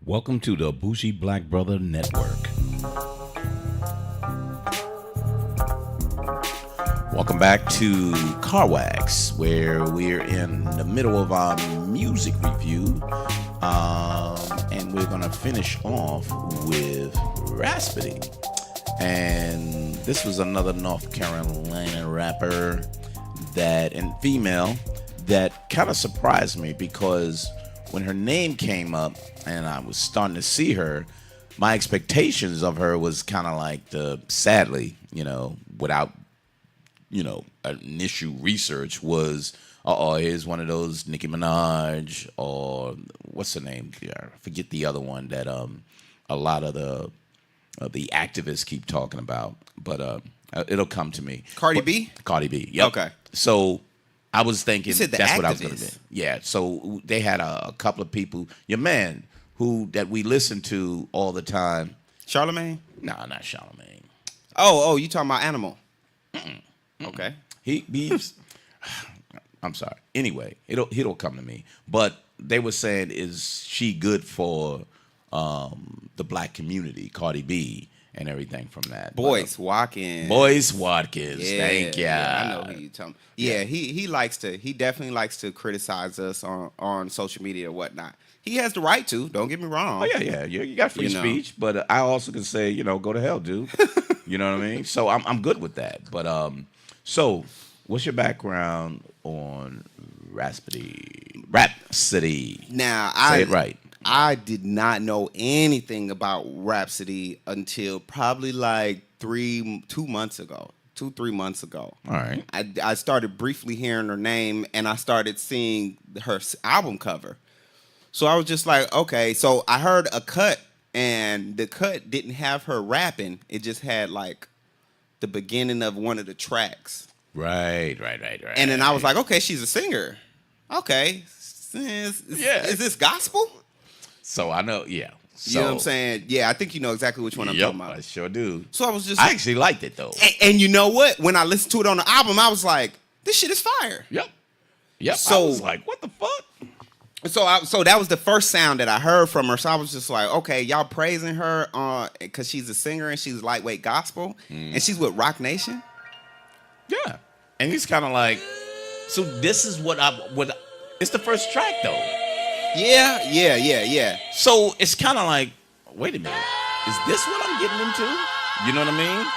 Welcome to the Bougie Black Brother Network. Welcome back to Car Wax, where we're in the middle of our music review. And we're going to finish off with Rapsody. And this was another North Carolina rapper and female that kind of surprised me, because when her name came up and I was starting to see her, my expectations of her was kind of like sadly, without, initial research was, here's one of those Nicki Minaj, or what's her name? Yeah, I forget the other one that a lot of the activists keep talking about, but it'll come to me. Cardi B? Cardi B, yep. Okay. So I was thinking that's activist. What I was going to do. Yeah, so they had a couple of people, your man, that we listen to all the time. Charlamagne? Nah, not Charlamagne. Oh, you talking about Animal? Mm-mm. Okay. He's I'm sorry. Anyway, it'll come to me. But they were saying, is she good for the black community, Cardi B, and everything from that? Boyce Watkins. Yeah, thank you. Yeah, I know who you talking. Yeah, he definitely likes to criticize us on social media or whatnot. He has the right to. Don't get me wrong. Oh yeah. You got free speech, but I also can say, go to hell, dude. You know what I mean? So I'm good with that. But so what's your background on Rapsody? Now say it right. I did not know anything about Rapsody until probably like 3 months ago. 3 months ago. All right. I started briefly hearing her name, and I started seeing her album cover. So I was just like, okay. So I heard a cut, and the cut didn't have her rapping. It just had like the beginning of one of the tracks. Right. And then I was like, okay, she's a singer. Okay. Is this gospel? So I know, yeah. So, you know what I'm saying? Yeah, I think you know exactly which one I'm talking about. I sure do. So I was just... I actually liked it, though. And you know what? When I listened to it on the album, I was like, this shit is fire. Yep. So, I was like, what the fuck? So that was the first sound that I heard from her. So I was just like, okay, y'all praising her because she's a singer and she's lightweight gospel. And she's with Rock Nation? Yeah. And he's kind of like... So this is what it's the first track, though. Yeah. So it's kind of like, wait a minute, is this what I'm getting into? You know what I mean?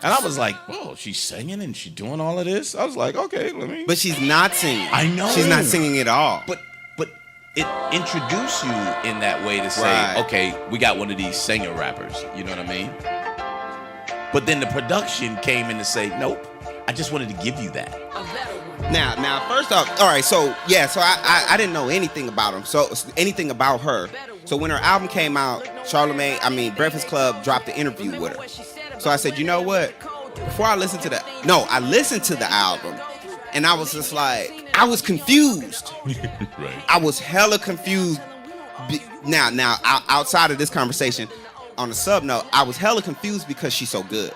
And I was like, whoa, she's singing and she's doing all of this? I was like, okay, let me... But she's not singing. I know. She's not singing at all. But it introduced you in that way to say, okay, we got one of these singer rappers. You know what I mean? But then the production came in to say, nope, I just wanted to give you that. Now, first off, all right, so I didn't know anything about him, so anything about her. So when her album came out, Breakfast Club dropped the interview with her. So I said, you know what? Before I listened to I listened to the album, and I was just like, I was confused. Right. I was hella confused. Now, outside of this conversation, on a sub note, I was hella confused because she's so good.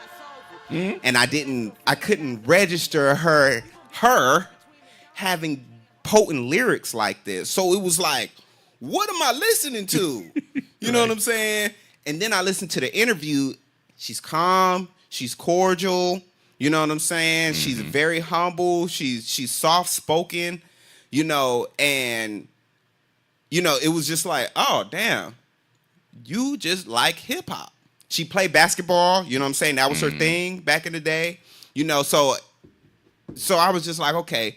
Mm-hmm. And I couldn't register her having potent lyrics like this. So it was like, what am I listening to? You know what I'm saying? And then I listened to the interview. She's calm. She's cordial. You know what I'm saying? Mm-hmm. She's very humble. She's soft-spoken, and, it was just like, oh, damn, you just like hip-hop. She played basketball. You know what I'm saying? That was her thing back in the day. So I was just like, okay.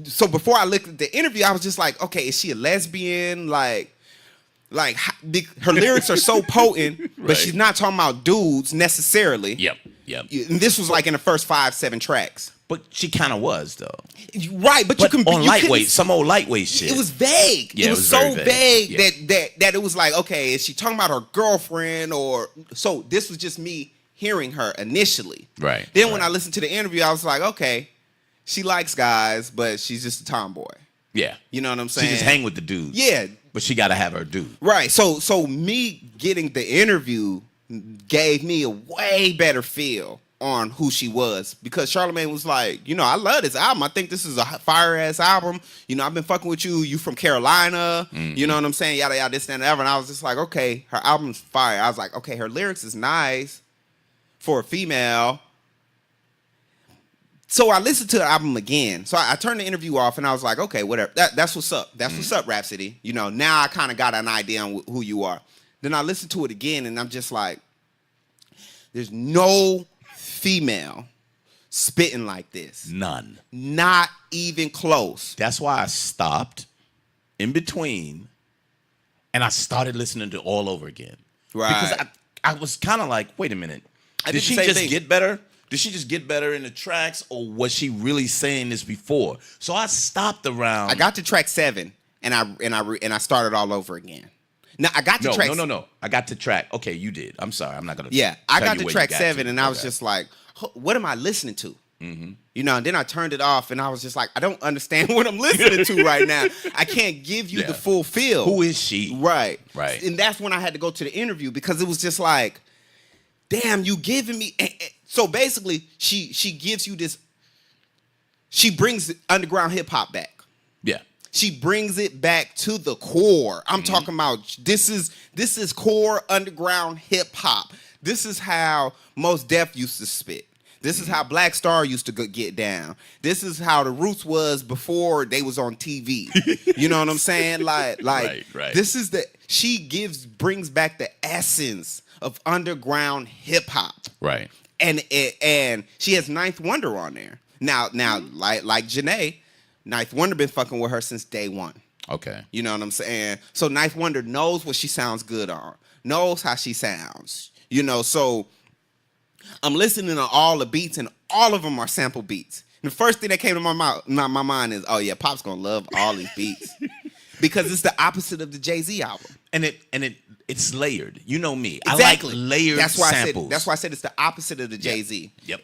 So before I looked at the interview, I was just like, okay, is she a lesbian? Like her lyrics are so potent, right. But she's not talking about dudes necessarily. Yep. And this was like in the first 5-7 tracks. But she kind of was, though. Right, but you can on lightweight, some old lightweight shit. It was vague. Yeah, it was so vague yeah. that it was like, okay, is she talking about her girlfriend or... So this was just me hearing her initially. Right. Then when I listened to the interview, I was like, okay, she likes guys, but she's just a tomboy. Yeah. You know what I'm saying? She just hang with the dudes. Yeah. But she got to have her dude. Right. So me getting the interview gave me a way better feel on who she was, because Charlamagne was like, I love this album. I think this is a fire ass album. I've been fucking with you. You from Carolina. You know what I'm saying? Yada yada, this and that. And I was just like, okay, her album's fire. I was like, okay, her lyrics is nice for a female. So I listened to the album again. So I turned the interview off and I was like, okay, whatever. That's what's up. That's what's up, Rapsody. Now I kind of got an idea on who you are. Then I listened to it again and I'm just like, there's no female spitting like this. None. Not even close. That's why I stopped in between and I started listening to it all over again. Right. Because I was kind of like, wait a minute. I Did did she the same just thing. get better? Did she just get better in the tracks, or was she really saying this before? So I stopped around. I got to track 7 and I started all over again. Now I got to track. No. I got to track. Okay, you did. I'm sorry. I'm not gonna. Yeah, I got to where track you 7 and I was Okay. just like, what am I listening to? Mm-hmm. And then I turned it off and I was just like, I don't understand what I'm listening to right now. I can't give you the full feel. Who is she? Right. Right. And that's when I had to go to the interview, because it was just like, damn, you giving me. So basically, she gives you this. She brings underground hip hop back. Yeah. She brings it back to the core. I'm talking about this is core underground hip hop. This is how Mos Def used to spit. This is how Black Star used to get down. This is how the Roots was before they was on TV. You know what I'm saying? Like Right. this is brings back the essence of underground hip hop. Right. And she has Ninth Wonder on there. Now like Jhene, Ninth Wonder been fucking with her since day one. Okay. You know what I'm saying? So Ninth Wonder knows what she sounds good on, knows how she sounds. So I'm listening to all the beats, and all of them are sample beats. And the first thing that came to my mind is, oh yeah, Pop's gonna love all these beats, because it's the opposite of the Jay-Z album. And it's layered. You know me. Exactly. I like layered samples. That's why I said it's the opposite of the Jay-Z. Yep.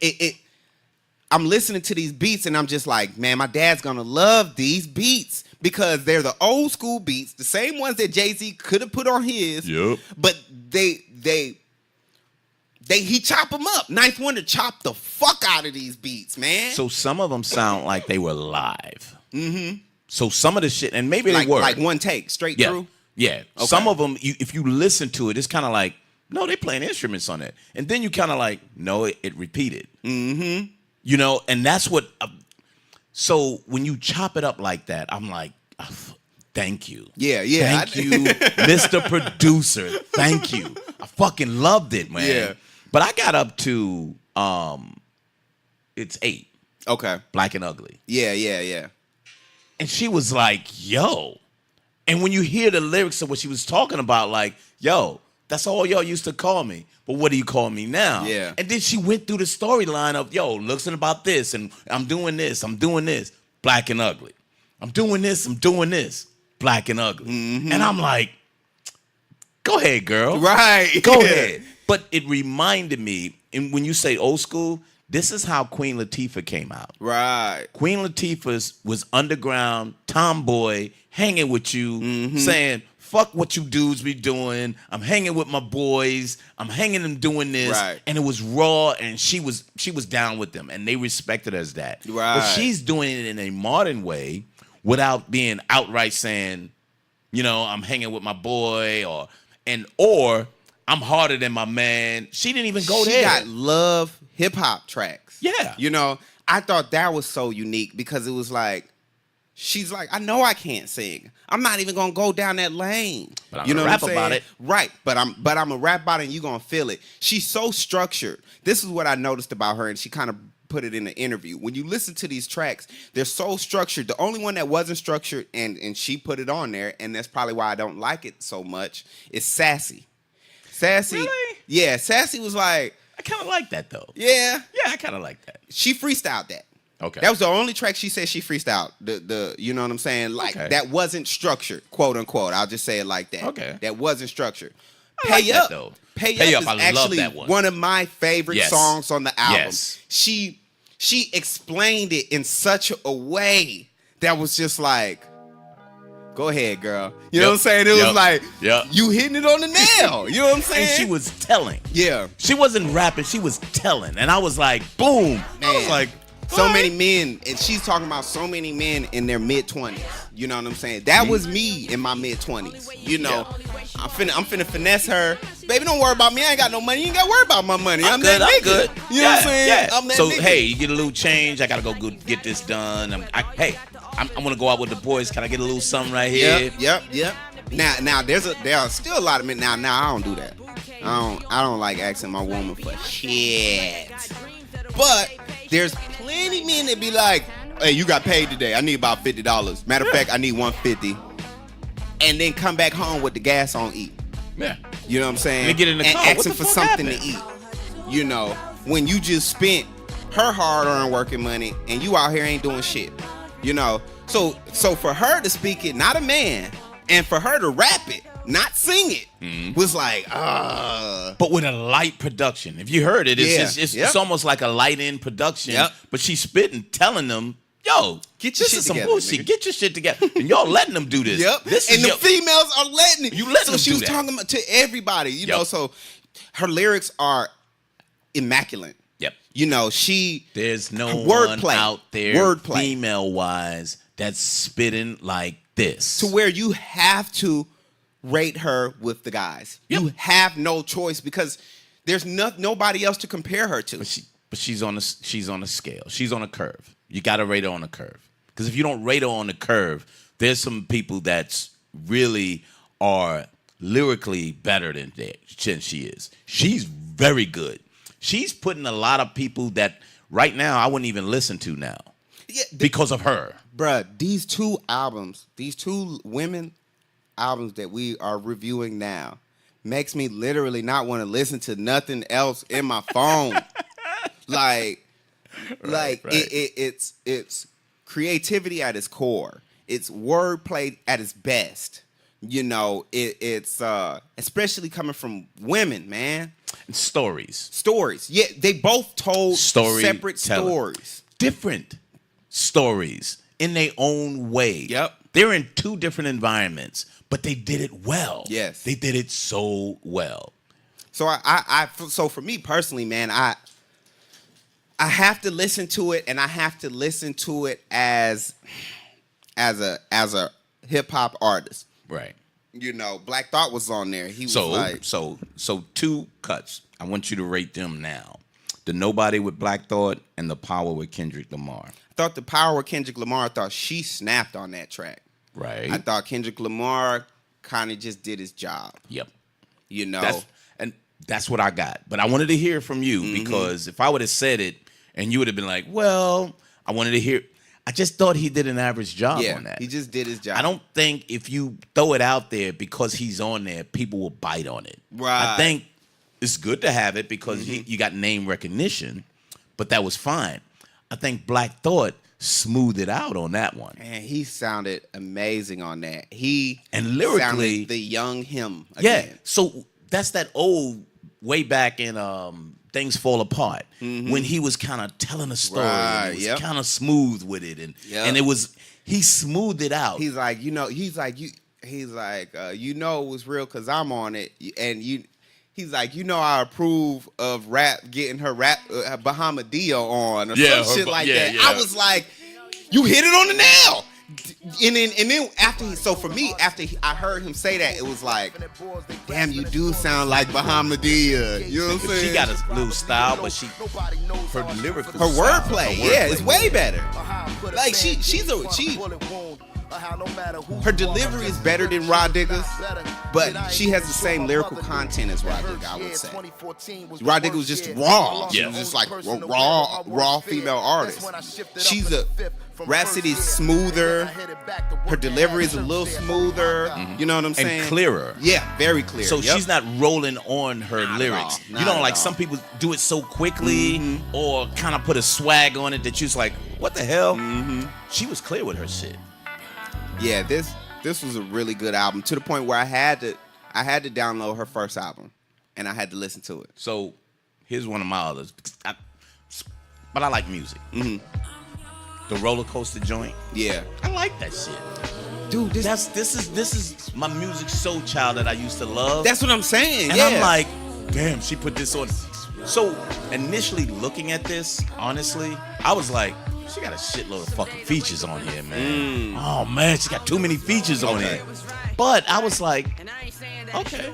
I'm listening to these beats and I'm just like, man, my dad's gonna love these beats, because they're the old school beats, the same ones that Jay-Z could have put on his. Yep. But he chop them up. Ninth Wonder chopped the fuck out of these beats, man. So some of them sound like they were live. Mm-hmm. So some of the shit, and maybe they were like one take straight through. Yeah. Okay. Some of them, if you listen to it, it's kind of like, no, they playing instruments on it, and then you kind of like, no, it repeated. Mm-hmm. And that's what. So when you chop it up like that, I'm like, thank you. Yeah. Thank you, Mr. Producer. Thank you. I fucking loved it, man. Yeah. But I got up to it's 8. Okay. Black and Ugly. Yeah. And she was like, yo. And when you hear the lyrics of what she was talking about, like, yo, that's all y'all used to call me. But what do you call me now? Yeah. And then she went through the storyline of, yo, listen about this, and I'm doing this, Black and Ugly. I'm doing this, Black and Ugly. Mm-hmm. And I'm like, go ahead, girl. Right. Go ahead. But it reminded me, and when you say old school, this is how Queen Latifah came out. Right. Queen Latifah was underground, tomboy, hanging with you, saying, fuck what you dudes be doing. I'm hanging with my boys. I'm hanging them doing this. Right. And it was raw, and she was down with them, and they respected her as that. Right. But she's doing it in a modern way without being outright saying, I'm hanging with my boy, or I'm harder than my man. She didn't even go there. She got love hip hop tracks. Yeah. I thought that was so unique, because it was like, she's like, I know I can't sing. I'm not even gonna go down that lane. But I'm gonna rap about it. Right. But I'm gonna rap about it, and you gonna feel it. She's so structured. This is what I noticed about her, and she kind of put it in the interview. When you listen to these tracks, they're so structured. The only one that wasn't structured, and she put it on there, and that's probably why I don't like it so much, is Sassy. Sassy. Really? Yeah, Sassy was like, I kind of like that, though. yeah. Yeah, I kind of like that. She freestyled that. Okay. That was the only track she said she freestyled. The you know what I'm saying? Like, Okay. that wasn't structured, quote unquote. I'll just say it like that. Okay. That wasn't structured. I like Pay that, Up. though. Pay Pay Up Up, is I love actually that one. one of my favorite Yes. songs on the album. Yes. She explained it in such a way that was just like, Go ahead, girl. You know what I'm saying? It was like, you hitting it on the nail. You know what I'm saying? And she was telling. Yeah. She wasn't rapping. She was telling. And I was like, boom. Man. I was like, so many men, and she's talking about so many men in their mid-20s. You know what I'm saying? That was me in my mid-20s. You know, I'm finna finesse her. Baby, don't worry about me. I ain't got no money. You ain't got to worry about my money. I'm good. that I'm nigga. good. You know what I'm saying? Yeah. I'm that so, nigga. hey, you get a little change. I got to go get this done. I'm going to go out with the boys. Can I get a little something right here? Yep. Now there are still a lot of men. Now I don't do that. I don't like asking my woman for shit. But there's plenty men that be like, hey, you got paid today. I need about $50. Matter of fact, I need $150. And then come back home with the gas on E. Yeah. You know what I'm saying? And get in the car. Asking for something to eat. You know, when you just spent her hard-earned working money and you out here ain't doing shit. You know, so for her to speak it, not a man, and for her to rap it, not sing it, was like, But with a light production. If you heard it, it's almost like a light end production. Yep. But she's spitting, telling them, yo, get your this shit is some together, bullshit. nigga. Get your shit together. And y'all letting them do this. Yep. And the females are letting it. You letting them she do was that. talking to everybody, you know, so her lyrics are immaculate. Yep. You know, there's no wordplay, one out there female-wise that's spitting like this. To where you have to rate her with the guys. Yep. You have no choice because there's nobody else to compare her to. But she's on a scale. She's on a curve. You got to rate her on a curve. Because if you don't rate her on the curve, there's some people that's really are lyrically better than she is. She's very good. She's putting a lot of people that right now I wouldn't even listen to now because of her. Bruh, these two women albums that we are reviewing now makes me literally not want to listen to nothing else in my phone. Right. It's creativity at its core. It's wordplay at its best. You know, it's especially coming from women, man. And stories. Yeah, they both told separate stories. Different stories in their own way. Yep. They're in two different environments, but they did it well. Yes. They did it so well. So so for me personally, man, I have to listen to it, and I have to listen to it as a hip hop artist. Right. You know, Black Thought was on there. He was so two cuts. I want you to rate them now. The Nobody with Black Thought and The Power with Kendrick Lamar. I thought The Power with Kendrick Lamar, I thought she snapped on that track. Right. I thought Kendrick Lamar kind of just did his job. Yep. You know. That's what I got. But I wanted to hear from you because if I would have said it and you would have been like, well, I wanted to hear. I just thought he did an average job on that. He just did his job. I don't think if you throw it out there because he's on there, people will bite on it. Right. I think it's good to have it because you got name recognition, but that was fine. I think Black Thought smoothed it out on that one. And he sounded amazing on that. And lyrically, sounded the young him again. Yeah. So that's that old way back in Things Fall Apart when he was kind of telling a story and he was kind of smooth with it and he smoothed it out. He's like, you know, you know it was real because I'm on it, and he's like, you know, I approve of rap getting her Bahamadio on or some shit like that. I was like, you hit it on the nail. And then after I heard him say that, it was like, damn, you do sound like Bahamadia. You know what I'm saying? She got a little style, but her lyrical her style, wordplay, it's way better. Like her delivery is better than Rod Digger's, but she has the same lyrical content as Rod Digger, I would say. Rod Digger was just raw. She was just like raw female artist. Rapsody's smoother. Her delivery is a little smoother. You know what I'm saying? And clearer. Yeah, very clear. So she's not rolling on her lyrics. You know, like some people do it so quickly or kind of put a swag on it that you're just like, what the hell? She was clear with her shit. Yeah, this was a really good album to the point where I had to download her first album and I had to listen to it. So here's one of my others, but I like music. The Roller Coaster joint. Yeah, I like that shit. dude, this is my music soul child that I used to love. That's what I'm saying. And yeah. I'm like, damn, she put this on. So initially looking at this, honestly, I was like, she got a shitload of fucking features on here, man. Oh man, she got too many features on here. But I was like, okay.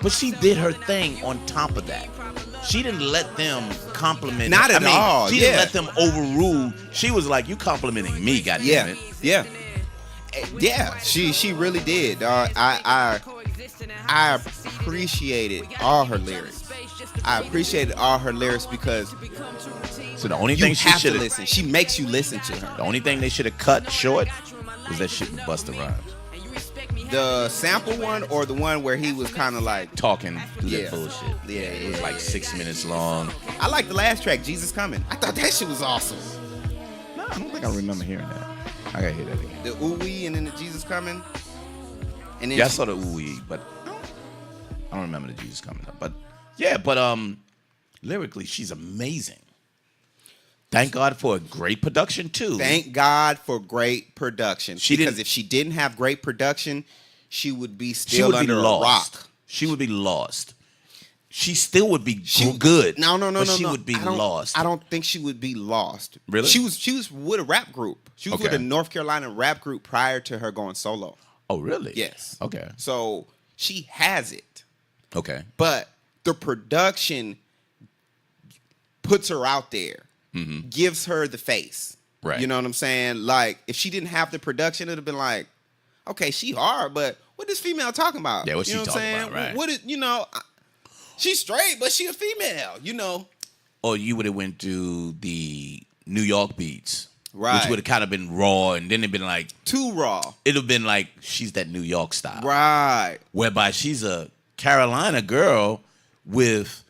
But she did her thing on top of that. She didn't let them compliment. Not at all. She didn't let them overrule. She was like, you complimenting me, goddammit. Yeah. Yeah. She really did. I appreciated all her lyrics. I appreciated all her lyrics because so the only you thing she have to should listen. She makes you listen to her. The only thing they should have cut short was that shit with Busta Rhymes. The sample one or the one where he was kind of like talking through that bullshit. Yeah, it was like 6 minutes long. I like the last track, Jesus Coming. I thought that shit was awesome. No, I don't think I remember hearing that. I gotta hear that again. The ooh-wee and then the Jesus Coming. And then I saw the ooh-wee, but I don't remember the Jesus Coming up. But yeah, but lyrically, she's amazing. Thank God for a great production too. Thank God for great production. Because if she didn't have great production, she would be still under a rock. She would be lost. She still would be good. No. She would be lost. I don't think she would be lost. Really? She was with a rap group. She was with a North Carolina rap group prior to her going solo. Oh, really? Yes. Okay. So she has it. Okay. But the production puts her out there. Mm-hmm. Gives her the face. Right. You know what I'm saying? Like, if she didn't have the production, it'd have been like, okay, she hard, but what this female talking about? Yeah, what she talking saying? about, right? What is, she's straight, but she a female, Or you would have went to the New York beats. Right. Which would have kind of been raw, and then it'd been like too raw. It'd have been like she's that New York style. Right. Whereby she's a Carolina girl with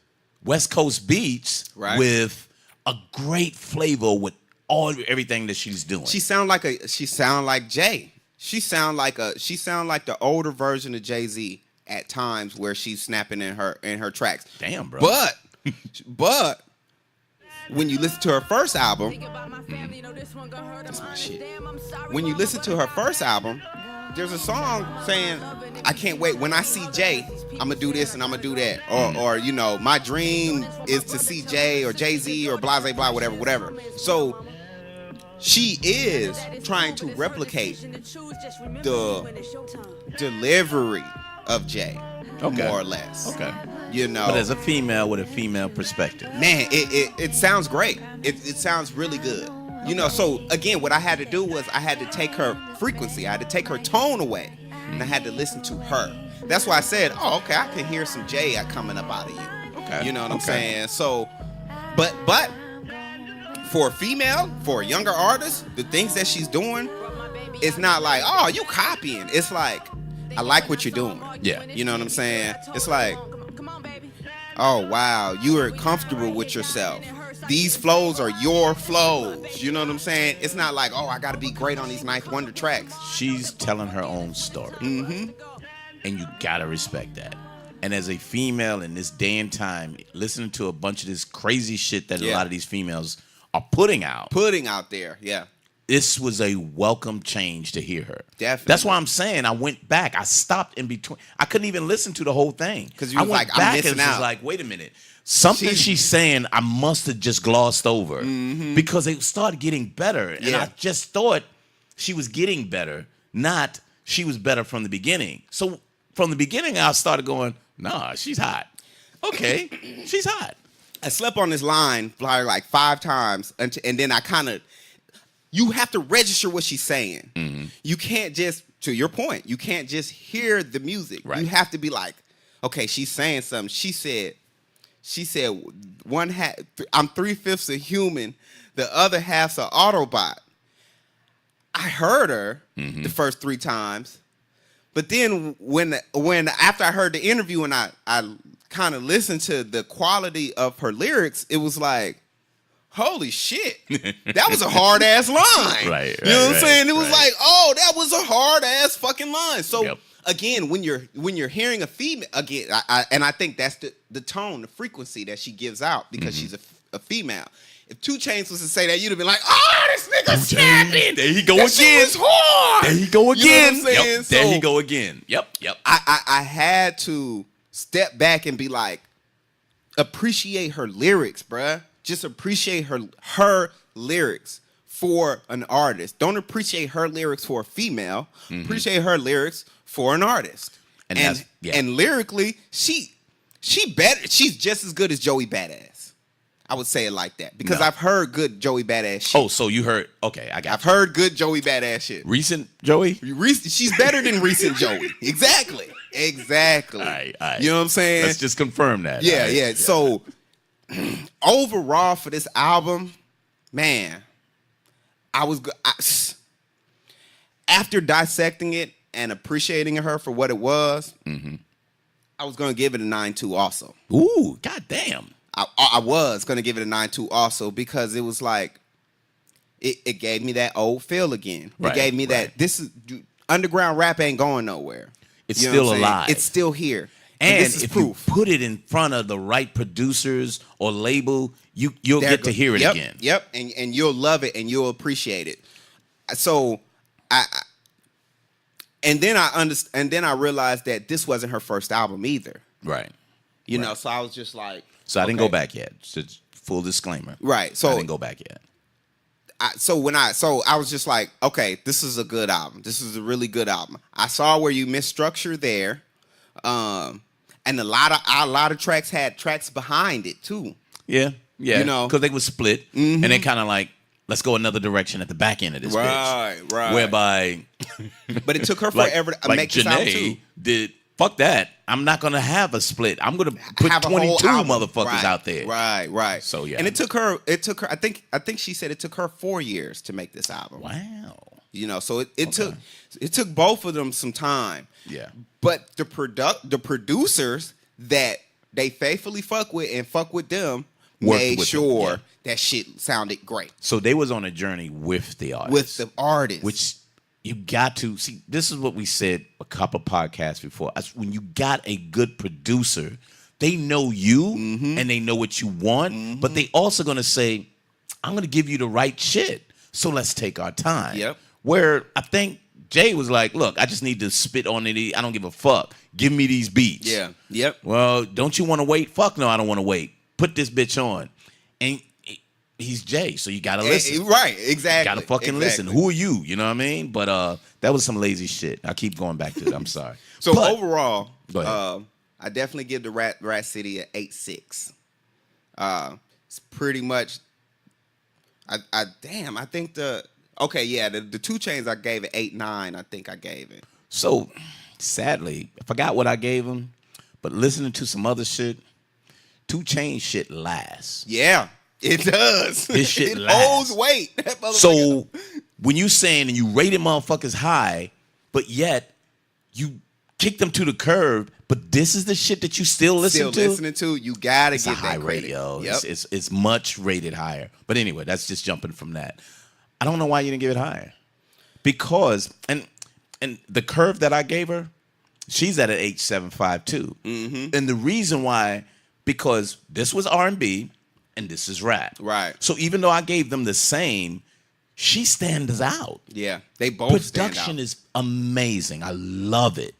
West Coast beats, right, with a great flavor with everything that she's doing. She sound like Jay. She sound like the older version of Jay-Z at times where she's snapping in her tracks. Damn, bro. But when you listen to her first album, that's my shit. When you listen to her first album, there's a song saying, I can't wait. When I see Jay, I'm going to do this and I'm going to do that. Or my dream is to see Jay or Jay-Z or blah, blah, blah, whatever. So she is trying to replicate the delivery of Jay, more or less. Okay. But as a female with a female perspective. Man, it sounds great. It sounds really good. So again, what I had to do was I had to take her frequency. I had to take her tone away. And I had to listen to her. That's why I said, I can hear some Jay coming up out of you. Okay. You know what I'm saying? So, but for a female, for a younger artist, the things that she's doing, it's not like, you copying. It's like, I like what you're doing. Yeah. You know what I'm saying? It's like, oh, wow, you are comfortable with yourself. These flows are your flows. You know what I'm saying? It's not like, I got to be great on these Ninth Wonder tracks. She's telling her own story. Mm-hmm. And you got to respect that. And as a female in this day and time, listening to a bunch of this crazy shit that a lot of these females are putting out there, yeah. This was a welcome change to hear her. Definitely. That's why I'm saying I went back. I stopped in between. I couldn't even listen to the whole thing. Because you was like, I'm missing out. Was like, wait a minute. Something she's saying I must have just glossed over. Mm-hmm. Because it started getting better. And I just thought she was getting better, not she was better from the beginning. So from the beginning, I started going, nah, she's hot. Okay, she's hot. I slept on this line probably like 5 times. And then I kind of... You have to register what she's saying. Mm-hmm. You can't just, to your point, you can't just hear the music. Right. You have to be like, okay, she's saying something. She said, I'm 3/5 a human, the other half's an Autobot. I heard her the first 3 times, but then when after I heard the interview and I kind of listened to the quality of her lyrics, it was like, holy shit, that was a hard ass line. Right. You know what I'm saying? It was like, that was a hard ass fucking line. So again, when you're hearing a female, again, I think that's the tone, the frequency that she gives out because she's a female. If 2 Chainz was to say that, you'd have been like, oh, this nigga snapping. There he go that again. Shit was hard. There he go again. You know what I'm saying? Yep, there he go again. Yep. I had to step back and be like, appreciate her lyrics, bruh. Just appreciate her lyrics for an artist. Don't appreciate her lyrics for a female. Appreciate her lyrics for an artist. And lyrically, she better. She's just as good as Joey Badass. I would say it like that because I've heard good Joey Badass shit. Oh, so you heard? Okay, I've heard good Joey Badass shit. Recent Joey? She's better than recent Joey. Exactly. All right. You know what I'm saying? Let's just confirm that. Yeah, right? yeah. So overall for this album, man, after dissecting it and appreciating her for what it was, I was going to give it a 9.2 also. Ooh, goddamn. I was going to give it a 9.2 also because it was like, it gave me that old feel again. It gave me that, this is, underground rap ain't going nowhere. It's still alive. It's still here. And this is if proof. you put it in front of the right producers or label, you'll get to hear it again. Yep, and you'll love it and you'll appreciate it. So and then I realized that this wasn't her first album either. Right. You know, so I was just like, so I didn't go back yet. Just full disclaimer. Right. So I didn't go back yet. I was just like, okay, this is a good album. This is a really good album. I saw where you misstructured there, and a lot of tracks had tracks behind it too. Yeah. You know, because they were split, and they kind of like, let's go another direction at the back end of this bitch. Right. Whereby, but it took her forever to make this album too. Did fuck that. I'm not gonna have a split. I'm gonna put 22 motherfuckers out there. Right. So yeah. And it took her. I think she said it took her 4 years to make this album. Wow. You know, so it took both of them some time. Yeah. But the producers that they faithfully fuck with them made sure that shit sounded great. So they was on a journey with the artist. With the artist. Which you got to see. This is what we said a couple podcasts before. When you got a good producer, they know you and they know what you want, but they also gonna say, I'm gonna give you the right shit. So let's take our time. Yep. Where I think Jay was like, look, I just need to spit on it. I don't give a fuck. Give me these beats. Yeah. Yep. Well, don't you want to wait? Fuck no, I don't want to wait. Put this bitch on. And he's Jay, so you gotta listen. Right, exactly. Gotta fucking listen. Who are you? You know what I mean? But that was some lazy shit. I keep going back to it. I'm sorry. So overall, go ahead. I definitely give the Rapsody an 8.6. It's pretty much. I think the 2 Chainz I gave it 8.9. I think I gave it. So sadly, I forgot what I gave him, but listening to some other shit, 2 Chainz shit lasts. Yeah. It does. His shit it lasts. holds weight. So when you saying and you rated motherfuckers high, but yet you kick them to the curb, but this is the shit that you still listening to, you gotta it's get a high that rate, credit. yo. Yep. It's much rated higher. But anyway, that's just jumping from that. I don't know why you didn't give it higher. Because and the curve that I gave her, she's at an 8.75 too. And the reason why, because this was R&B and this is rap. Right. So even though I gave them the same, she stands out. Yeah, they both stand out. Production is amazing. I love it.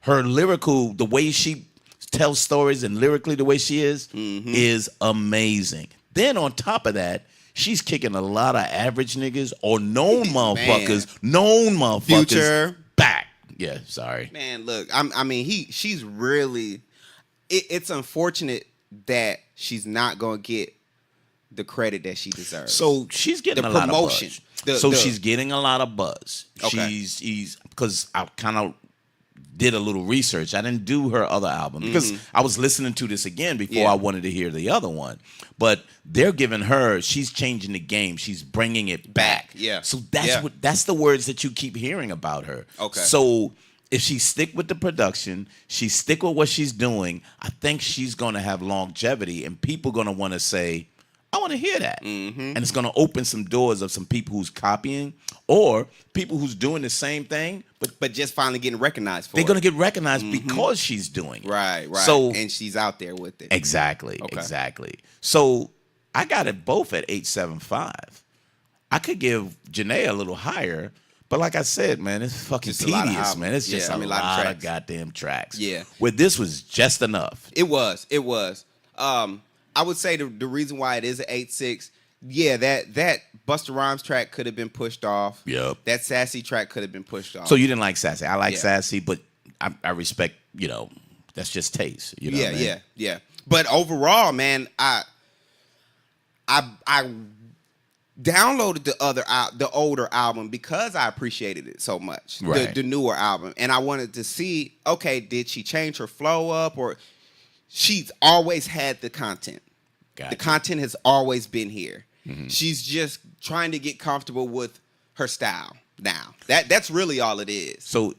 Her lyrical, the way she tells stories and lyrically the way she is amazing. Then on top of that, she's kicking a lot of average niggas or known motherfuckers, Future back. Yeah, sorry. Man, look, she's really. It's unfortunate that she's not gonna get the credit that she deserves. So she's getting a lot of buzz. She's getting a lot of buzz. Okay. She's because I kind of did a little research. I didn't do her other album because I was listening to this again before I wanted to hear the other one. But they're giving her, she's changing the game. She's bringing it back. Yeah. So that's the words that you keep hearing about her. Okay. So if she stick with the production, she stick with what she's doing, I think she's going to have longevity and people going to want to say, I want to hear that. And it's going to open some doors of some people who's copying or people who's doing the same thing. But just finally getting recognized for They're going to get recognized because she's doing it. Right. So, and she's out there with it. Exactly. So I got it both at 8.75. I could give Jhene a little higher, but like I said, man, it's fucking Just a lot of tedious, albums. man. It's just Yeah, a I mean, lot tracks. of goddamn tracks. Yeah. Where this was just enough. It was. I would say the reason why it is an 8.6, yeah, that Busta Rhymes track could have been pushed off. Yep. That Sassy track could have been pushed off. So you didn't like Sassy. I like Yeah. Sassy, but I respect, that's just taste. You know what I mean? Yeah. But overall, man, I downloaded the older album because I appreciated it so much. Right. The newer album. And I wanted to see, okay, did she change her flow up, or she's always had the content. Gotcha. The content has always been here. Mm-hmm. She's just trying to get comfortable with her style now. That's really all it is. So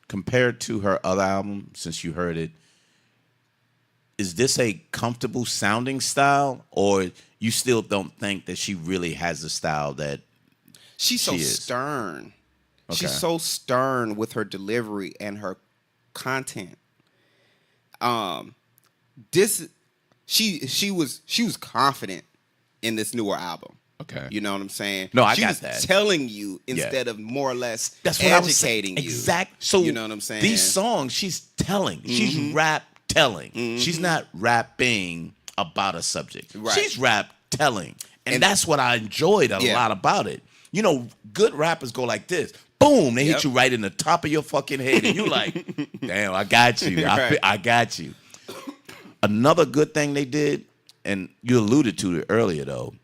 compared to her other album, since you heard it, is this a comfortable sounding style, or you still don't think that she really has the style that She's so she is? stern. Okay. She's so stern with her delivery and her content. She was confident in this newer album. Okay. You know what I'm saying? No, I she got was that. telling you instead of more or less That's what I was educating saying. you. Exact. So you know what I'm saying? These songs, she's telling. She's rap telling. She's not rapping about a subject. Right. She's rap telling. And that's what I enjoyed a lot about it. Good rappers go like this. Boom, they hit you right in the top of your fucking head. And you're like, damn, I got you. Right. I got you. Another good thing they did, and you alluded to it earlier, though.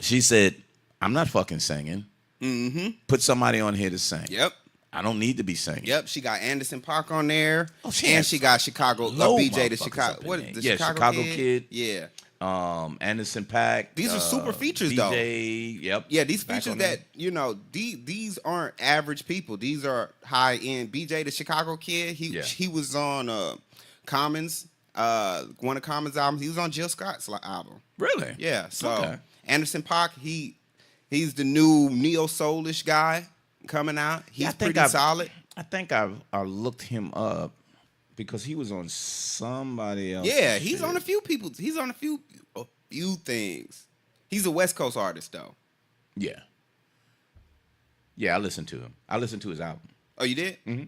She said, I'm not fucking singing. Mm-hmm. Put somebody on here to sing. Yep. I don't need to be singing. Yep. She got Anderson .Paak on there. Oh, she and has she got Chicago, low BJ the motherfuckers Chicago. up in What there. the Yeah, Chicago Chicago Kid. Yeah. Anderson .Paak. These are super features, BJ, though. Yep. Yeah, these back features on that, these aren't average people. These are high end. BJ the Chicago Kid, he was on Commons, one of Commons' albums. He was on Jill Scott's album. Really? Yeah. So Okay. Anderson .Paak, he's the new neo soulish guy coming out. He's pretty solid. I think I looked him up because he was on somebody else. Yeah, he's on a few people. He's on a few things. He's a West Coast artist though. Yeah. Yeah, I listened to him. I listened to his album. Oh, you did? Mhm.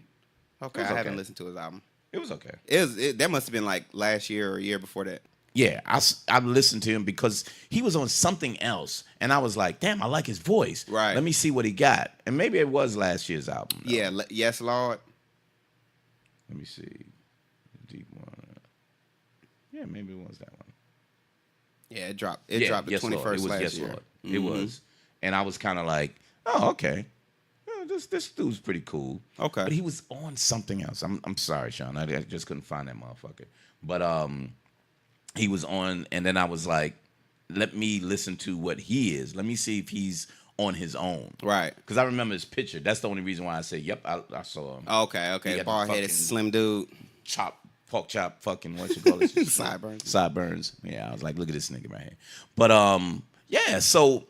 Okay, It was I haven't okay. listened to his album. It was okay. That must have been like last year or a year before that. Yeah, I listened to him because he was on something else, and I was like, damn, I like his voice. Right. Let me see what he got. And maybe it was last year's album. Though. Yeah, Yes Lord. Let me see. Deep one. Yeah, maybe it was that one. Yeah, it dropped. It dropped the Yes, Lord. 21st It was last Yes, year. Lord. It was. And I was kind of like, oh, okay. Yeah, this dude's pretty cool. Okay. But he was on something else. I'm sorry, Sean. I just couldn't find that motherfucker. But he was on, and then I was like, let me listen to what he is. Let me see if he's on his own. Right. Because I remember his picture. That's the only reason why I say, yep, I saw him. Okay. He got the Bald-headed, fucking slim dude. Pork chop, fucking, what you call it? Sideburns. Yeah, I was like, look at this nigga right here. But, yeah, so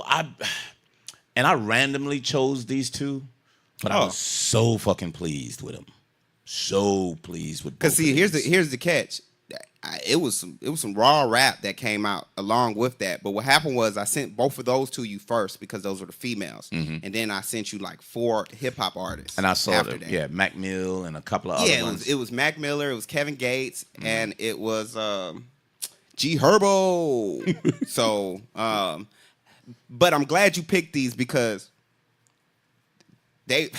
I randomly chose these two, but I was so fucking pleased with them. So pleased with both. Because see, here's the catch. It was some raw rap that came out along with that. But what happened was I sent both of those to you first because those were the females, and then I sent you like 4 hip hop artists. And I saw after them. that. Yeah, Mac Mill and a couple of other ones. it was Mac Miller, it was Kevin Gates, and it was G Herbo. So, but I'm glad you picked these because they.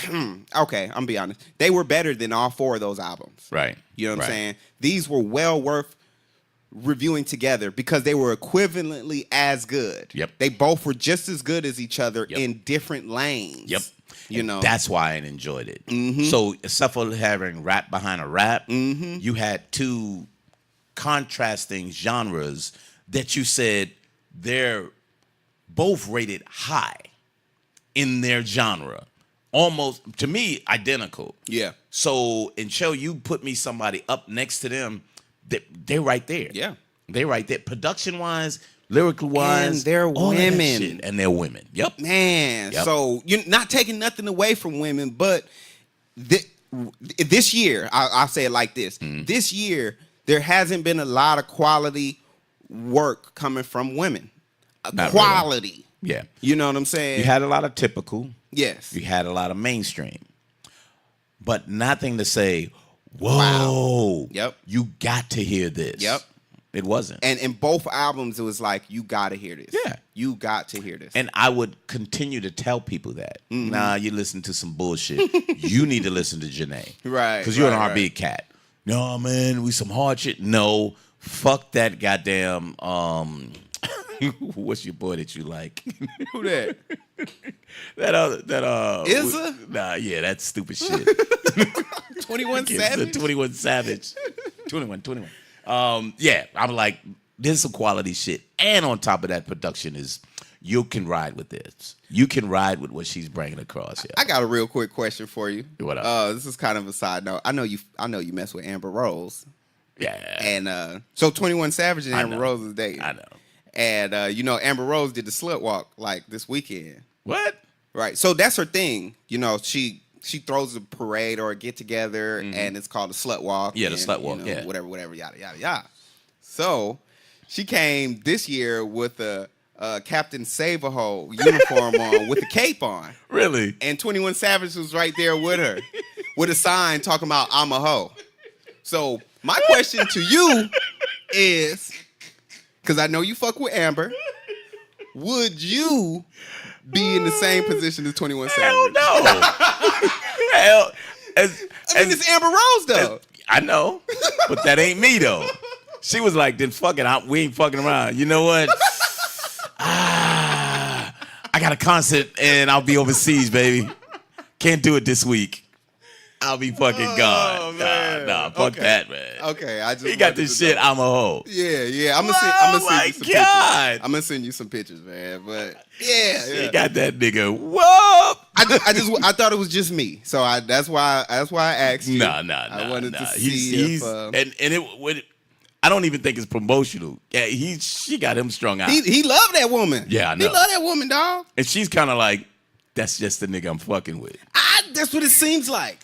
Okay, I'm gonna be honest. They were better than all 4 of those albums. Right. You know what I'm saying? These were well worth reviewing together because they were equivalently as good. Yep. They both were just as good as each other Yep. in different lanes. Yep. You know. That's why I enjoyed it. So except for having rap behind a rap, you had 2 contrasting genres that you said they're both rated high in their genre. Almost, to me, identical. Yeah. So until you put me somebody up next to them, they're right there. Yeah. They're right there. Production-wise, lyrical-wise. And they're all of that women. shit. And they're women. Yep. Man, Yep. so you're not taking nothing away from women, but this year, I'll say it like this. This year, there hasn't been a lot of quality work coming from women. Not Quality. Really. Yeah. You know what I'm saying? You had a lot of typical. Yes. You had a lot of mainstream. But nothing to say, whoa. Wow. Yep. You got to hear this. Yep. It wasn't. And in both albums, it was like, you got to hear this. Yeah. You got to hear this. And I would continue to tell people that. Nah, you listen to some bullshit. You need to listen to Jhene. Right. Because you're an right. R&B cat. No, man, we some hard shit. No, fuck that goddamn, what's your boy that you like? Who that? that Izza? Nah, yeah, that stupid shit. 21 Savage? 21 Savage. 21. Yeah, I'm like, there's some quality shit. And on top of that, production is, you can ride with this. You can ride with what she's bringing across. Yeah. I got a real quick question for you. What up? This is kind of a side note. I know you mess with Amber Rose. Yeah. And so 21 Savage and Amber Rose is dating. I know. And Amber Rose did the slut walk like this weekend. What? Right. So that's her thing. She throws a parade or a get together, and it's called a slut walk. Yeah, the slut walk. Yeah. Whatever, yada yada yada. So she came this year with a Captain Save-A-Ho uniform on with a cape on. Really? And 21 Savage was right there with her with a sign talking about I'm a hoe. So my question to you is, because I know you fuck with Amber, would you be in the same position as 21 Savage? Hell no. Hell, it's Amber Rose though. I know, but that ain't me though. She was like, then fuck it, we ain't fucking around. You know what? I got a concert and I'll be overseas, baby. Can't do it this week. I'll be fucking gone. Man. Nah, fuck that, man. Okay, I just He got this shit. I'm a hoe. Yeah. I'm gonna Oh send my you some God. pictures. I'm gonna send you some pictures, man. But yeah. He got that nigga. Whoop. I thought it was just me, so that's why I asked you. Nah. I wanted to see he's if and it would. I don't even think it's promotional. Yeah, she got him strung out. he loved that woman. Yeah, I know. He loved that woman, dog. And she's kind of like, that's just the nigga I'm fucking with. That's what it seems like.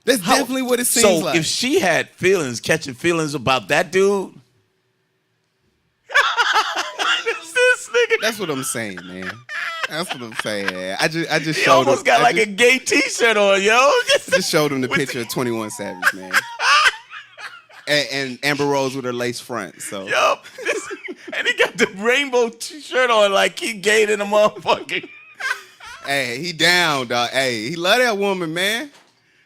That's definitely what it seems like. So if she had catching feelings about that dude, this nigga. That's what I'm saying, man. That's what I'm saying. I just He showed almost him. got like a gay T-shirt on, yo. Just showed him the picture of 21 Savage, man. And Amber Rose with her lace front. So Yup. And he got the rainbow T-shirt on like he gay than a motherfucker. hey, he down, dog. Hey, he love that woman, man.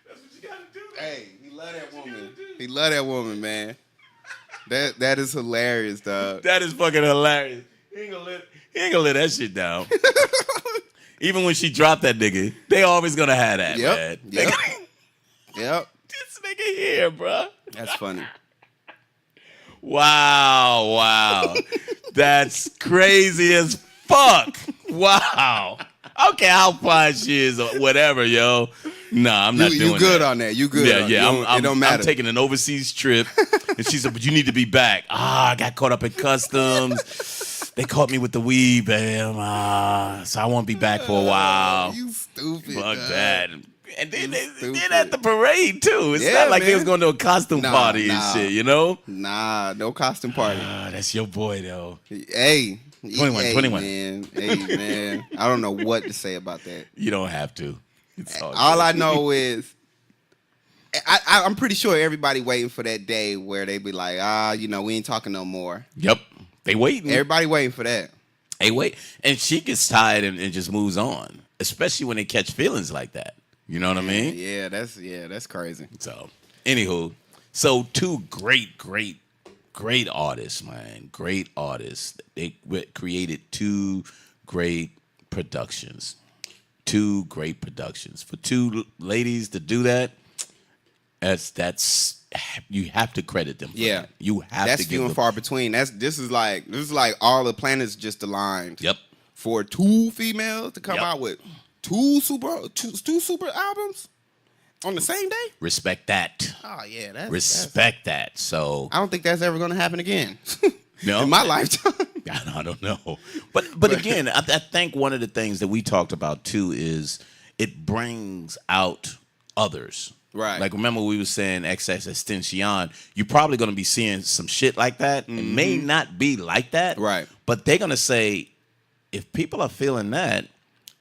That's what you gotta do. Hey, he love that woman. He love that woman, man. That is hilarious, dog. That is fucking hilarious. He ain't gonna let that shit down. Even when she dropped that nigga, they always gonna have that, man. Yep. This nigga here, bro. That's funny. Wow. That's crazy as fuck. Wow. Okay, how fine she is or whatever, yo. Nah, I'm not doing that. You good on that. You good. Yeah. It don't matter. I'm taking an overseas trip. And she said, but you need to be back. I got caught up in customs. They caught me with the weed, man. So I won't be back for a while. You stupid. Fuck dog. that. And then they did at the parade, too. It's Yeah, not like man. they was going to a costume party and shit, you know? Nah, no costume party. That's your boy, though. Hey. 21. Man. Hey, man. I don't know what to say about that. You don't have to. It's All I know is I'm pretty sure everybody waiting for that day where they be like, we ain't talking no more. Yep. They waiting. Everybody waiting for that. They wait. And she gets tired and just moves on, especially when they catch feelings like that. You know what I mean? Yeah, that's crazy. So, anywho, two great artists, man. Great artists. They created two great productions. For two ladies to do that, that's you have to credit them for that. You have that's to give few and them. far between. This is like all the planets just aligned. Yep. For two females to come out with two super albums on the same day. Respect that. Oh yeah, Respect that. So I don't think that's ever going to happen again. No, in my lifetime. I don't know. But again, I think one of the things that we talked about too is it brings out others. Right. Like, remember we were saying XS Extension, you're probably going to be seeing some shit like that. It may not be like that. Right. But they're going to say, if people are feeling that,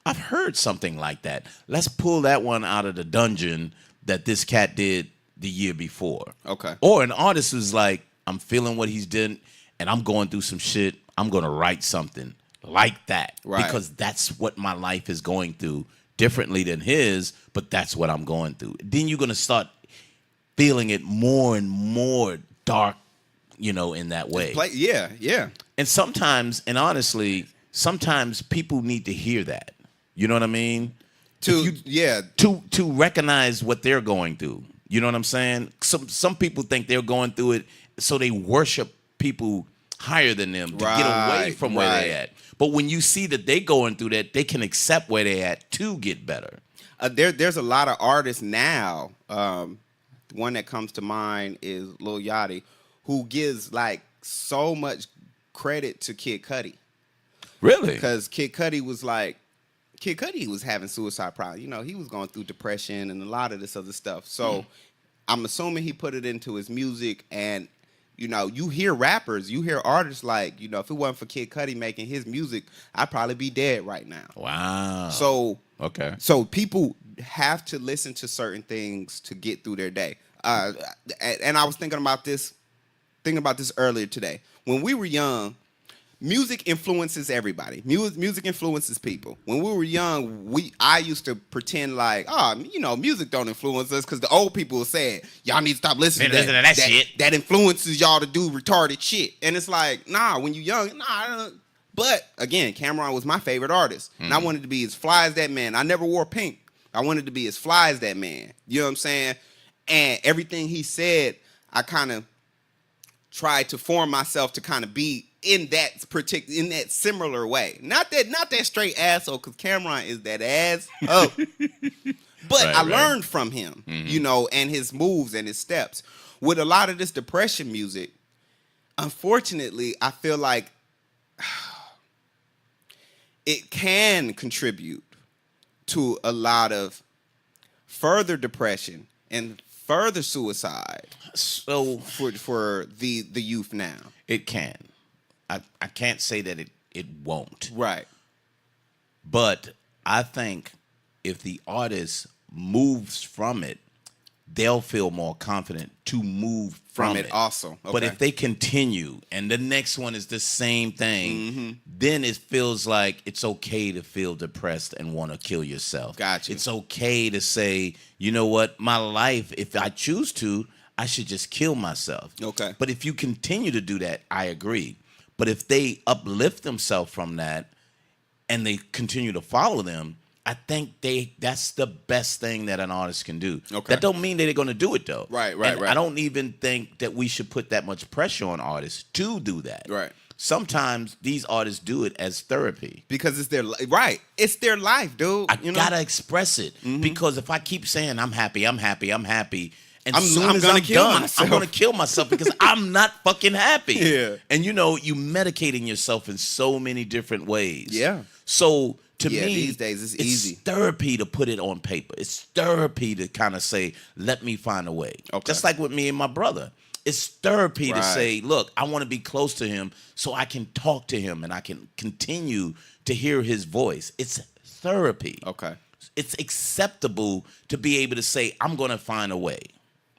I've heard something like that. Let's pull that one out of the dungeon that this cat did the year before. Okay. Or an artist who's like, I'm feeling what he's did, and I'm going through some shit. I'm going to write something like that. Right. Because that's what my life is going through, differently than his, but that's what I'm going through. Then you're going to start feeling it more and more dark, in that way. Yeah. And sometimes, and honestly, sometimes people need to hear that. You know what I mean? To recognize what they're going through. You know what I'm saying? Some people think they're going through it, so they worship people higher than them to get away from where they're at. But when you see that they going through that, they can accept where they're at to get better. There's a lot of artists now. One that comes to mind is Lil Yachty, who gives like so much credit to Kid Cudi. Really? Because Kid Cudi was having suicide problems. He was going through depression and a lot of this other stuff. So I'm assuming he put it into his music. And, you hear rappers, you hear artists like, if it wasn't for Kid Cudi making his music, I'd probably be dead right now. Wow. So people have to listen to certain things to get through their day. And I was thinking about this earlier today. When we were young, music influences everybody. Music influences people. When we were young, I used to pretend like, music don't influence us because the old people would say, y'all need to stop listening to that shit. That influences y'all to do retarded shit. And it's like, nah, when you're young, I don't. But again, Cameron was my favorite artist. And I wanted to be as fly as that man. I never wore pink. I wanted to be as fly as that man. You know what I'm saying? And everything he said, I kind of tried to form myself to kind of be in that similar way. Not that straight asshole, because Cameron is that ass. Oh. But I learned from him, and his moves and his steps. With a lot of this depression music, unfortunately, I feel like it can contribute to a lot of further depression and further suicide. So for the youth now, it can. I can't say that it won't. Right. But I think if the artist moves from it, they'll feel more confident to move from it. Also. Okay. But if they continue and the next one is the same thing, then it feels like it's okay to feel depressed and want to kill yourself. Gotcha. It's okay to say, you know what, my life, if I choose to, I should just kill myself. Okay. But if you continue to do that, I agree. But if they uplift themselves from that and they continue to follow them, I think that's the best thing that an artist can do. Okay. That don't mean that they're going to do it, though. Right. I don't even think that we should put that much pressure on artists to do that. Right. Sometimes these artists do it as therapy. Because it's their life. It's their life, dude. I gotta express it. Because if I keep saying I'm happy, and I'm gonna kill myself. I'm gonna kill myself because I'm not fucking happy. Yeah. And you medicating yourself in so many different ways. Yeah. So to me, these days it's easy. Therapy to put it on paper. It's therapy to kind of say, let me find a way. Okay. Just like with me and my brother. It's therapy to say, look, I want to be close to him so I can talk to him and I can continue to hear his voice. It's therapy. Okay. It's acceptable to be able to say, I'm going to find a way.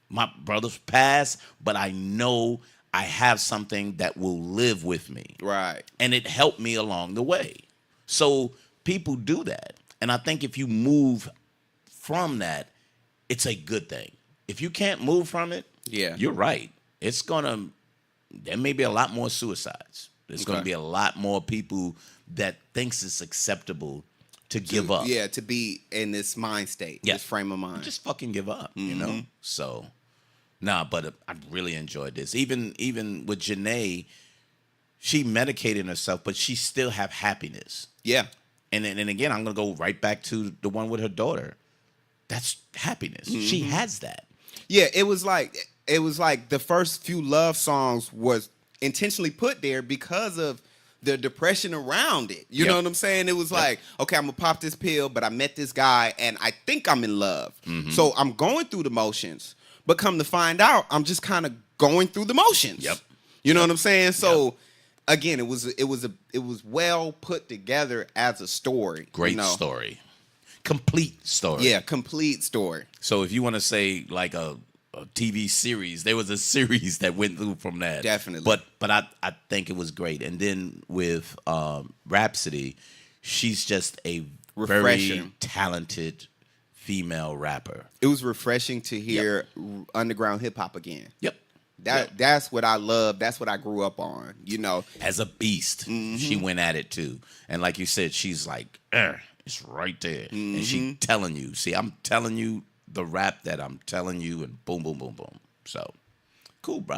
My brother's passed, but I know I have something that will live with me. Right. And it helped me along the way. So people do that. And I think if you move from that, it's a good thing. If you can't move from it, you're right. There may be a lot more suicides. There's going to be a lot more people that thinks it's acceptable to give up. Yeah, to be in this mind state, this frame of mind. Just fucking give up, you know? So, but I really enjoyed this. Even with Jhene, she medicated herself, but she still have happiness. Yeah. And again, I'm going to go right back to the one with her daughter. That's happiness. She has that. Yeah, it was like the first few love songs was intentionally put there because of the depression around it. You know what I'm saying? It was like, okay, I'm gonna pop this pill, but I met this guy and I think I'm in love. So I'm going through the motions, but come to find out, I'm just kind of going through the motions. You know what I'm saying? So again, it was well put together as a story. Great story. Complete story. Yeah, complete story. So if you want to say like a TV series, there was a series that went through from that. Definitely. But I think it was great. And then with Rapsody, she's just a very talented female rapper. It was refreshing to hear underground hip hop again. That's what I love. That's what I grew up on. You know, as a beast, she went at it too. And like you said, she's like, it's right there, and she telling you. See, I'm telling you the rap that I'm telling you, and boom, boom, boom, boom. So cool, bro.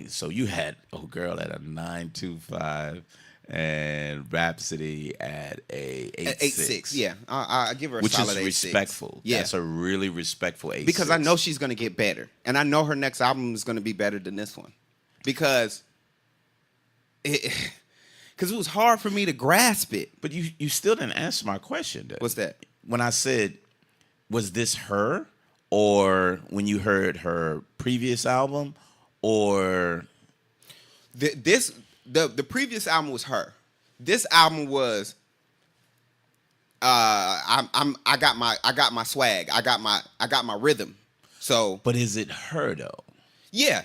So you had girl at a 9.25 and Rapsody at a 8.6. Yeah, I give her a solid 8.6. Which is respectful. Yeah, that's a really respectful 8.6. Because I know she's gonna get better, and I know her next album is gonna be better than this one, because it was hard for me to grasp it. But you still didn't answer my question. What's that? When I said, was this her, or when you heard her previous album, or the previous album was her. This album was I got my swag. I got my rhythm. So, but is it her though? Yeah.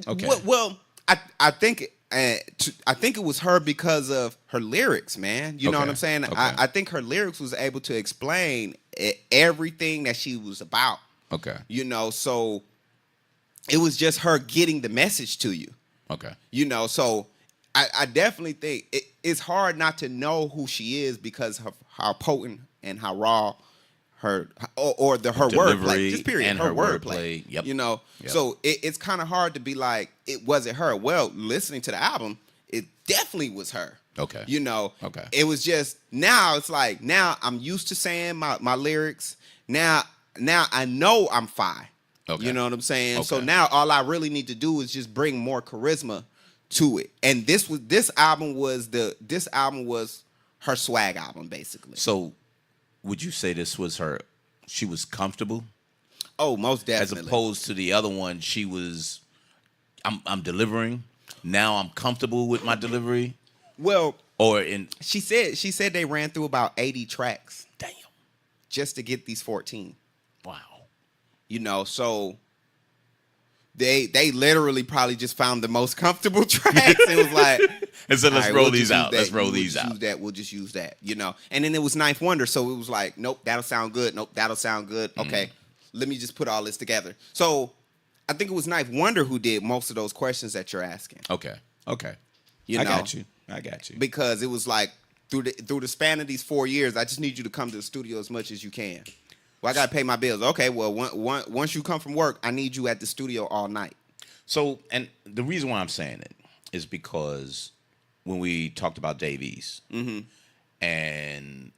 Okay. Well, I think it was her because of her lyrics, man. You know what I'm saying? Okay. I think her lyrics was able to explain everything that she was about. Okay. You know, so it was just her getting the message to you. Okay. You know, so I definitely think it's hard not to know who she is because of how potent and how raw her wordplay, just period, and her wordplay. Yep. You know, so it's kind of hard to be like, it wasn't her. Well, listening to the album, it definitely was her. Okay. You know. Okay. It was just now I'm used to saying my lyrics. Now I know I'm fine. Okay. You know what I'm saying? Okay. So now all I really need to do is just bring more charisma to it. And this album was her swag album, basically. So would you say this was she was comfortable? Oh, most definitely. As opposed to the other one, she was, I'm delivering. Now I'm comfortable with my delivery. Well, she said they ran through about 80 tracks. Damn. Just to get these 14. Wow. You know, so they literally probably just found the most comfortable tracks and was like, and so let's roll these out. Let's roll these out. We'll just use that, you know. And then it was Ninth Wonder, so it was like, nope, that'll sound good. Nope, that'll sound good. Okay, let me just put all this together. So I think it was Ninth Wonder who did most of those questions that you're asking. Okay. You know? I got you. Because it was like through the span of these 4 years, I just need you to come to the studio as much as you can. Well, I got to pay my bills. Okay, well, once you come from work, I need you at the studio all night. So, and the reason why I'm saying it is because when we talked about Davies and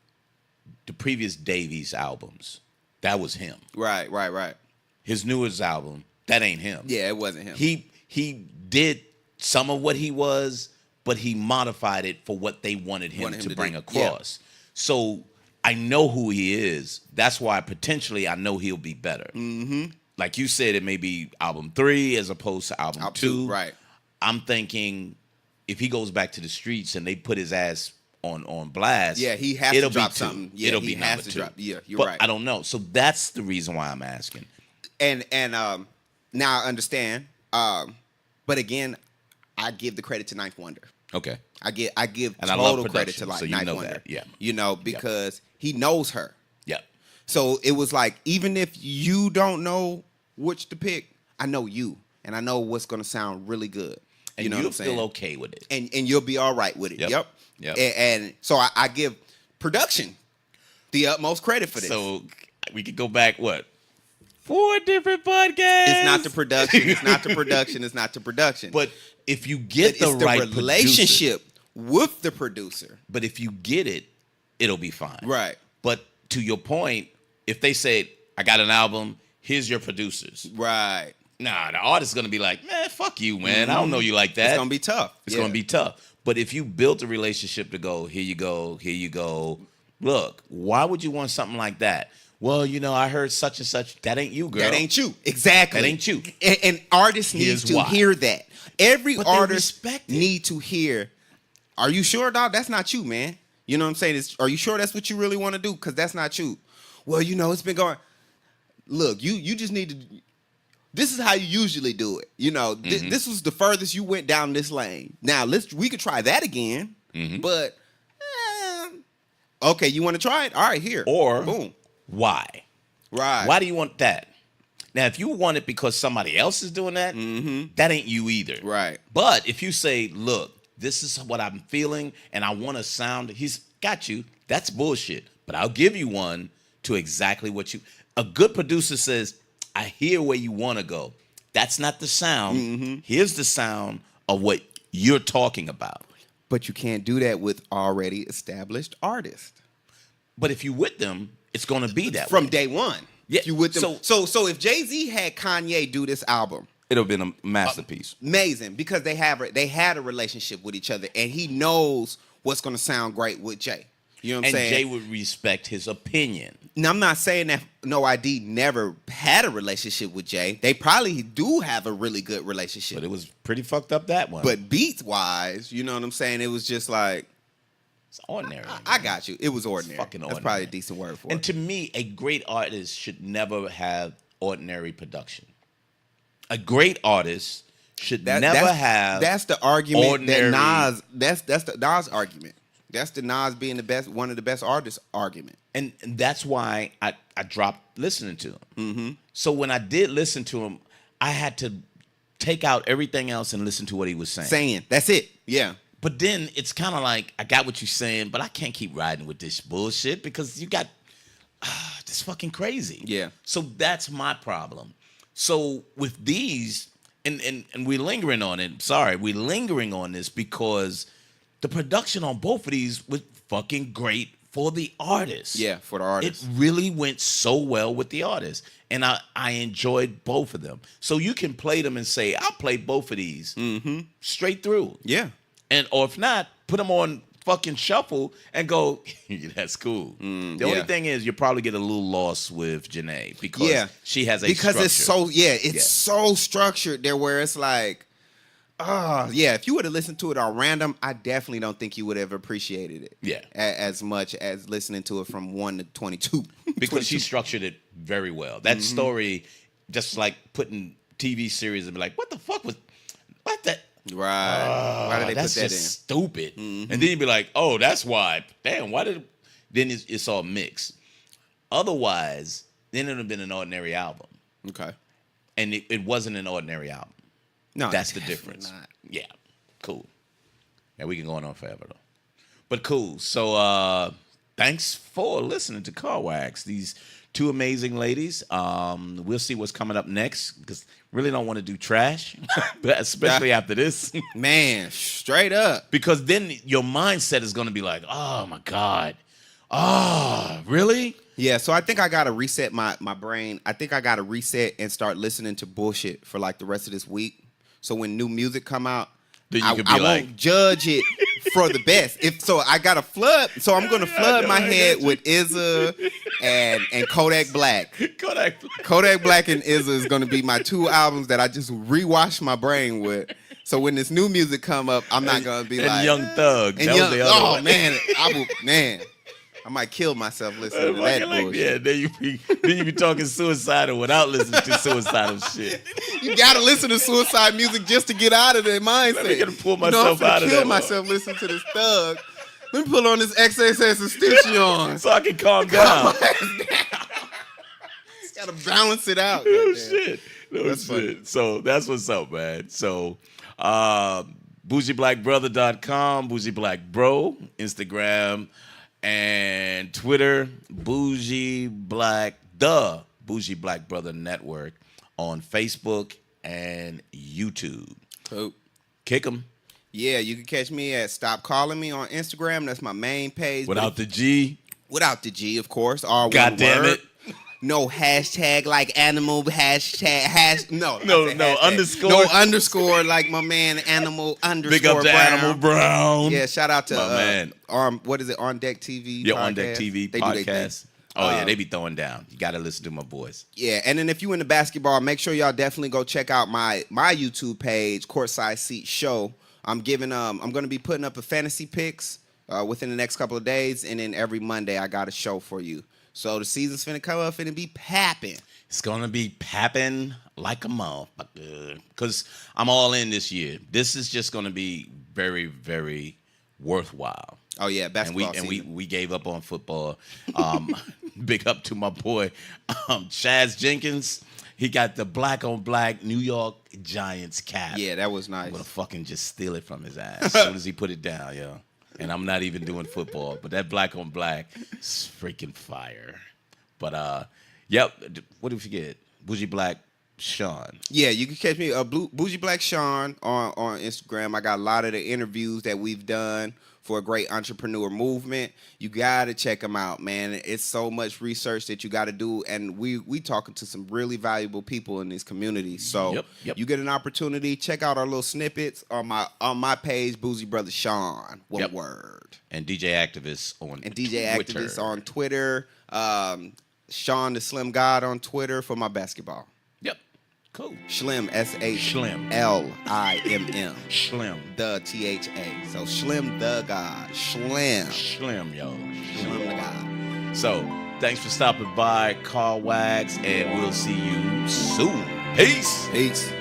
the previous Davies albums, that was him. Right. His newest album, that ain't him. Yeah, it wasn't him. He did some of what he was, but he modified it for what they wanted him to bring across. Yeah. So I know who he is. That's why potentially I know he'll be better. Like you said, it may be album 3 as opposed to album 2. Right. I'm thinking if he goes back to the streets and they put his ass on blast, yeah, he has to drop something. Yeah, it'll be number 2. Yeah, you're but right. I don't know. So that's the reason why I'm asking. And now I understand. But again, I give the credit to Ninth Wonder. Okay. I give and total credit to so Ninth Wonder. That. Yeah. You know, because he knows her. Yeah. So it was like, even if you don't know which to pick, I know you, and I know what's going to sound really good. And you know what I'm saying? You'll feel okay with it. And you'll be all right with it. Yep. And so I give production the utmost credit for this. So we could go back, 4 different podcasts? It's not the production. It's not the production. It's not the production. But if you get the right relationship with the producer. But if you get it, it'll be fine. Right. But to your point, if they say, I got an album, here's your producers. Right. Nah, the artist's gonna be like, man, fuck you, man. I don't know you like that. It's gonna be tough. It's gonna be tough. But if you built a relationship to go, here you go, here you go. Look, why would you want something like that? Well, I heard such and such. That ain't you, girl. That ain't you. Exactly. That ain't you. And artists need to hear that. Every artist need to hear, are you sure, dog? That's not you, man. You know what I'm saying? Are you sure that's what you really want to do? Because that's not you. Well, it's been going. Look, you just need to. This is how you usually do it. This was the furthest you went down this lane. Now we could try that again. But okay, you want to try it? All right, here. Or boom. Why? Right. Why do you want that? Now, if you want it because somebody else is doing that, that ain't you either. Right. But if you say, look, this is what I'm feeling, and I want a sound, he's got you. That's bullshit. But I'll give you one to exactly what you. A good producer says, I hear where you want to go. That's not the sound. Here's the sound of what you're talking about. But you can't do that with already established artists. But if you with them, it's going to be that from way. day one. Yeah. You with them. So if Jay-Z had Kanye do this album, it'll have been a masterpiece. Amazing, because they had a relationship with each other, and he knows what's going to sound great with Jay. You know what I'm saying? And Jay would respect his opinion. Now, I'm not saying that No ID never had a relationship with Jay. They probably do have a really good relationship. But it was pretty fucked up, that one. But beats-wise, you know what I'm saying? It was just like... It's ordinary. I got you. It was ordinary. It's fucking ordinary. That's probably a decent word for it. And to me, a great artist should never have ordinary production. A great artist should never have. That's the argument ordinary. that Nas. That's the Nas argument. That's the Nas being the best, one of the best artists argument. And that's why I dropped listening to him. So when I did listen to him, I had to take out everything else and listen to what he was saying. That's it. Yeah. But then it's kind of like, I got what you're saying, but I can't keep riding with this bullshit because you got this fucking crazy. Yeah. So that's my problem. So with these, and we're lingering on it. Sorry, we're lingering on this because the production on both of these was fucking great for the artist. Yeah, for the artist. It really went so well with the artist. And I enjoyed both of them. So you can play them and say, I'll play both of these straight through. Yeah. Or if not, put them on fucking shuffle and go, that's cool. The only thing is you'll probably get a little lost with Jhene because she has a structure. It's so structured there where it's like, if you would have listened to it on random, I definitely don't think you would have appreciated it. Yeah. As much as listening to it from 1 to 22. Because she structured it very well. That story, just like putting TV series and be like, what the fuck was, what that? Right. Why did they put that in? That's just stupid. And then you'd be like, oh, that's why. Damn, why did... Then it's all mixed. Otherwise, then it would have been an ordinary album. Okay. And it wasn't an ordinary album. No, that's the difference. Not. Yeah, cool. And we can go on forever, though. But cool. So thanks for listening to Car Wax. These two amazing ladies. We'll see what's coming up next because really don't want to do trash, but especially after this. Man, straight up. Because then your mindset is going to be like, oh, my God. Oh, really? Yeah, so I think I got to reset my brain. I think I got to reset and start listening to bullshit for like the rest of this week. So when new music come out, then you I won't judge it for the best. I got to flood. So I'm going to flood my head with Izza and Kodak Black. Kodak Black and Izza is going to be my two albums that I just rewash my brain with. So when this new music come up, I'm not going to be like Young Thug. I might kill myself listening to that bullshit. Yeah, then you be talking suicidal without listening to suicidal shit. You gotta listen to suicide music just to get out of that mindset. I'm gonna pull myself out of that. Kill myself listening to this Thug. Let me pull on this XXXTentacion so I can calm down. Just gotta balance it out. No shit. So that's what's up, man. So bougieblackbrother.com, bougieblackbro, Instagram and Twitter, the Bougie Black Brother Network on Facebook and YouTube. Cool. Kick 'em. Yeah, you can catch me at Stop Calling Me on Instagram. That's my main page. Without the G. Without the G, of course. All God one damn word. it. no hashtag like animal hashtag no underscore. no underscore like my man animal underscore Big up to Brown. Animal Brown. Yeah, shout out to my man. What is it? On Deck TV. Yeah, podcast? On Deck TV They do their thing. podcast. Oh yeah, they be throwing down. You got to listen to my boys. Yeah, and then if you into basketball, make sure y'all definitely go check out my YouTube page, Courtside Seat Show. I'm going to be putting up a fantasy picks within the next couple of days, and then every Monday I got a show for you. So the season's finna come up, finna be papping. It's gonna be papping like a motherfucker. Cause I'm all in this year. This is just gonna be very, very worthwhile. Oh yeah, basketball. And we gave up on football. Big up to my boy Chaz Jenkins. He got the black on black New York Giants cap. Yeah, that was nice. I'm gonna fucking just steal it from his ass as soon as he put it down, yo. And I'm not even doing football, but that black on black is freaking fire. But yep. What did we forget? Bougie Black Sean. Yeah, you can catch me Bougie Black Sean on Instagram. I got a lot of the interviews that we've done for a great entrepreneur movement. You gotta check them out, man. It's so much research that you gotta do, and we talking to some really valuable people in these communities. So Yep. you get an opportunity, check out our little snippets on my page, Bougie Brother Sean. One word. And DJ Activist on Twitter. Activist on Twitter. Sean the Slim God on Twitter for my basketball. Yep. Cool. Schlim, Schlim. SHLIMM. Schlim. The THA. So Schlim the God. Schlim. Schlim, yo. Schlim the God. So, thanks for stopping by, Car Wags, and we'll see you soon. Peace. Peace.